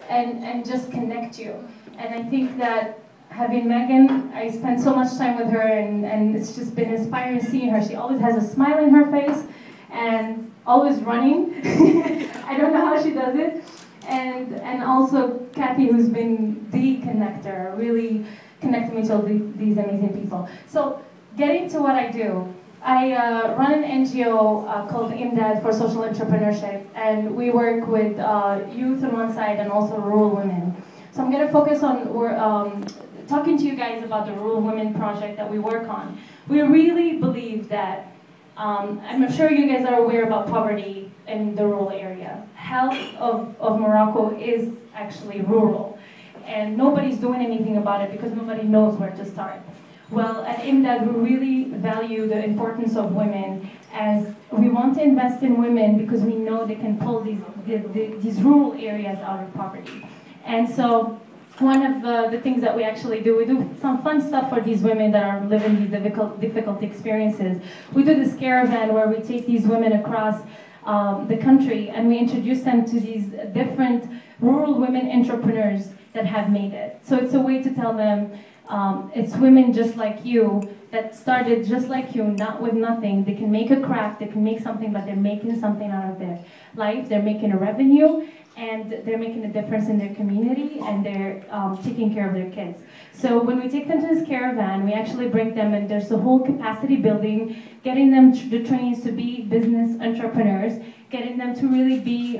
and just connect you. And I think that having Megan, I spent so much time with her, and it's just been inspiring seeing her. She always has a smile in her face and always running. I don't know how she does it. And also Kathi, who's been the connector, really connecting me to all these amazing people. So getting to what I do, I run an NGO called IMDAD for Social Entrepreneurship, and we work with youth on one side and also rural women. So I'm going to focus on talking to you guys about the Rural Women Project that we work on. We really believe that, I'm sure you guys are aware about poverty in the rural area. Half of Morocco is actually rural, and nobody's doing anything about it because nobody knows where to start. Well, at IMDAD, we really value the importance of women, as we want to invest in women because we know they can pull these rural areas out of poverty. And so one of the things that we actually do, we do some fun stuff for these women that are living these difficult experiences. We do this caravan where we take these women across the country and we introduce them to these different rural women entrepreneurs that have made it. So it's a way to tell them it's women just like you that started just like you, not with nothing. They can make a craft, they can make something, but they're making something out of their life. They're making a revenue, and they're making a difference in their community, and they're taking care of their kids. So when we take them to this caravan, we actually bring them, and there's a whole capacity building, getting them the trainings to be business entrepreneurs, getting them to really be,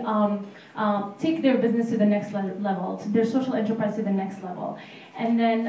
take their business to the next level, to their social enterprise to the next level. And then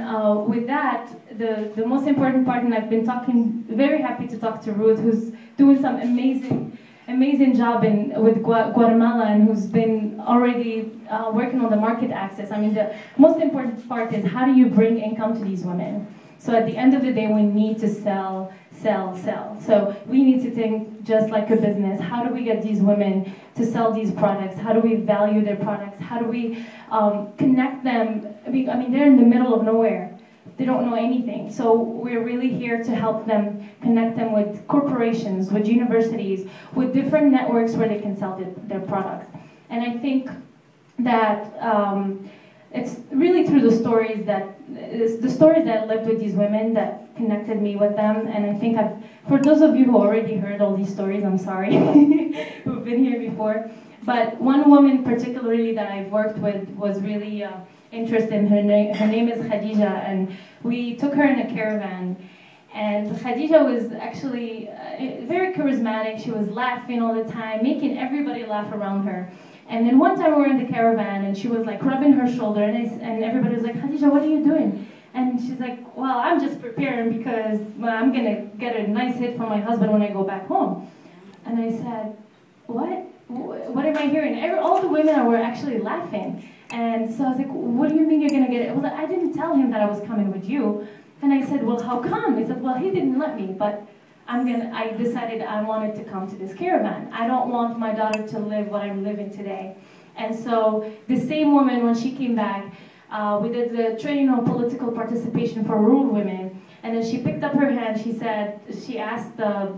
with that, the most important part, and I've been very happy to talk to Ruth, who's doing some amazing job with Guatemala, and who's been already working on the market access. I mean, the most important part is how do you bring income to these women? So at the end of the day, we need to sell. So we need to think just like a business. How do we get these women to sell these products? How do we value their products? How do we connect them? I mean, they're in the middle of nowhere. They don't know anything. So we're really here to help them, connect them with corporations, with universities, with different networks where they can sell their products. And I think that it's really through the stories that I lived with these women that connected me with them. And I think for those of you who already heard all these stories, I'm sorry, who've been here before. But one woman particularly that I've worked with was really interested. Her name is Khadija, and we took her in a caravan. And Khadija was actually very charismatic. She was laughing all the time, making everybody laugh around her. And then one time we were in the caravan, and she was like rubbing her shoulder, and everybody was like, Khadija, what are you doing? And she's like, well, I'm just preparing because I'm gonna get a nice hit from my husband when I go back home. And I said, what am I hearing? All the women were actually laughing. And so I was like, what do you mean you're gonna get it? I was like, I didn't tell him that I was coming with you. And I said, well, how come? He said, well, he didn't let me, but I decided I wanted to come to this caravan. I don't want my daughter to live what I'm living today. And so the same woman, when she came back, we did the training on political participation for rural women. And then she picked up her hand. She asked I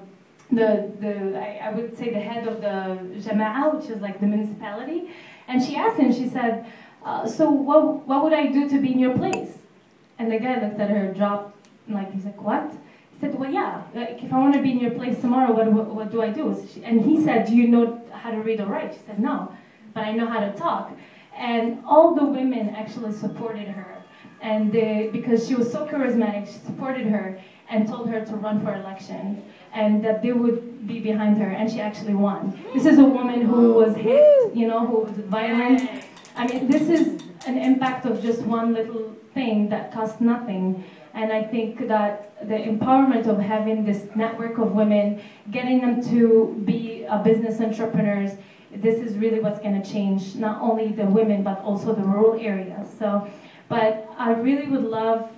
would say the head of the Jama'a, which is like the municipality. And she asked him, she said, so what would I do to be in your place? And the guy looked at her, dropped, like, he's like, what? He said, well, yeah, like, if I want to be in your place tomorrow, what do I do? And he said, do you know how to read or write? She said, no, but I know how to talk. And all the women actually supported her. And because she was so charismatic, she supported her and told her to run for election, and that they would be behind her, and she actually won. This is a woman who was hit, who was violent. I mean, this is an impact of just one little thing that cost nothing. And I think that the empowerment of having this network of women, getting them to be business entrepreneurs, this is really what's going to change not only the women, but also the rural areas. So, but I really would love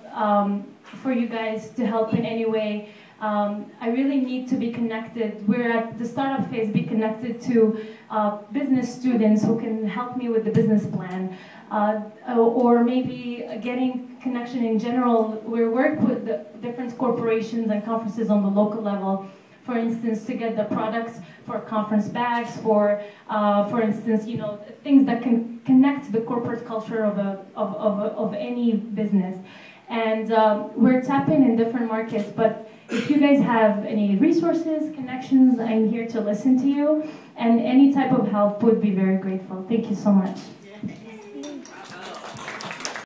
for you guys to help in any way. I really need to be connected. We're at the startup phase, be connected to business students who can help me with the business plan. Or maybe getting connection in general. We work with the different corporations and conferences on the local level for instance, to get the products for conference bags, for instance, you know, things that can connect to the corporate culture of any business. And we're tapping in different markets, but if you guys have any resources, connections, I'm here to listen to you, and any type of help would be very grateful. Thank you so much.